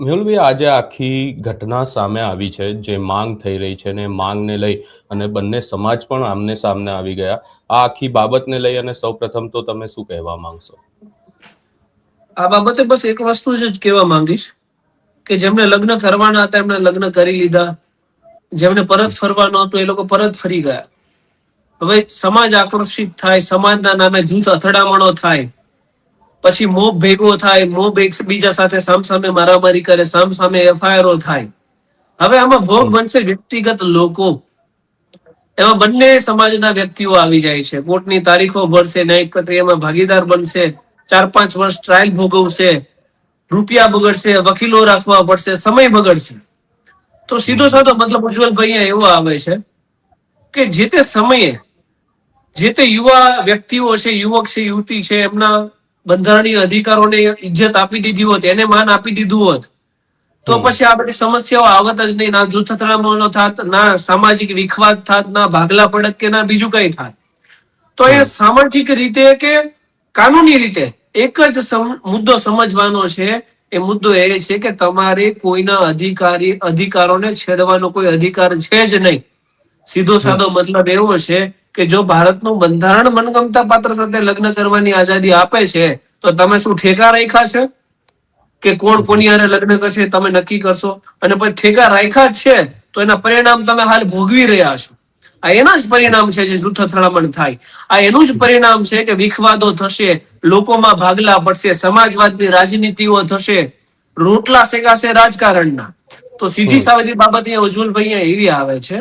મેહુલભાઈ, આજે આખી ઘટના સામે આવી છે, જે માંગ થઈ રહી છે, ને માંગને લઈ અને બંને સમાજ પણ આમને સામને આવી ગયા. આ આખી બાબતને લઈ અને સૌપ્રથમ તો તમે શું કહેવા માંગશો? આ બાબતે બસ એક વસ્તુ જ કહેવા માંગીશ કે જેમને લગ્ન કરવાના હતા એમને લગ્ન કરી લીધા, જેમને પરત ફરવાનો હતો એ લોકો પરત ફરી ગયા. હવે સમાજ આક્રોશિત થાય, સમાજના નામે જૂથ અથડામણો થાય, પછી મોબ ભેગો થાય, મોબ એકબીજા સાથે સામસામે મારામારી કરે, સામસામે એફઆઈઆરો થાય. હવે આમાં ભોગ બનશે વ્યક્તિગત લોકો, એમાં બંને સમાજના વ્યક્તિઓ આવી જાય છે. કોર્ટની તારીખો ભરશે, ન્યાયિક પ્રક્રિયામાં ભાગીદાર બનશે, 4-5 વર્ષ ટ્રાયલ ભોગવશે, રૂપિયા બગડશે, વકીલો રાખવા પડશે, સમય બગડશે. તો સીધો સાધો મતલબ ઉજ્જવલભાઈ અહીંયા એવો આવે છે કે જે તે સમયે જે તે યુવા વ્યક્તિઓ છે, યુવક છે, યુવતી છે, એમના બંધારણીય અધિકારોને ઇજ્જત આપી દીધી હોત, એને માન આપી દીધું હોત, તો પછી આ બધી સમસ્યાઓ આવત જ નહીં. ના જૂથ અથડામણો થાત, ના સામાજિક વિખવાદ થાત, ના ભાગલા પડત કે ના બીજું કઈ થાત. તો એ સામાજિક રીતે કે કાનૂની રીતે એક જ મુદ્દો સમજવાનો છે. એ મુદ્દો એ છે કે તમારે કોઈના અધિકારોને છેડવાનો કોઈ અધિકાર છે જ નહીં. સીધો સાદો મતલબ એવો છે કે જો ભારતનું બંધારણ મનગમતા પાત્ર સાથે લગ્ન કરવાની આઝાદી આપે છે, તો તમે શું ઠેકા રાખ્યા છે કે કોણ કોની હારે લગ્ન કરશે તમે નક્કી કરશો? અને પછી ઠેકા રાખ્યા જ છે તો એના પરિણામ તમે હાલ ભોગવી રહ્યા છો. આ એના જ પરિણામ છે જે જૂથ અથડામણ થાય. આ એનું જ પરિણામ છે કે વિખવાદો થશે, લોકોમાં ભાગલા પડશે, સમાજવાદની રાજનીતિઓ થશે, રોટલા શેકાશે રાજકારણના. તો સીધી સાદી બાબત અહીંયા ઉજ્જવલભાઈ અહીંયા એવી આવે છે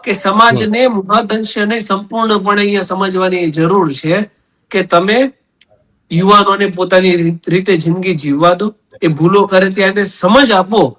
કે સમાજને મહદઅંશે નહીં, સંપૂર્ણપણે અહીંયા સમજવાની જરૂર છે કે તમે યુવાનોને પોતાની રીતે જિંદગી જીવવા દો. એ ભૂલો કરે ત્યારે સમજ આપો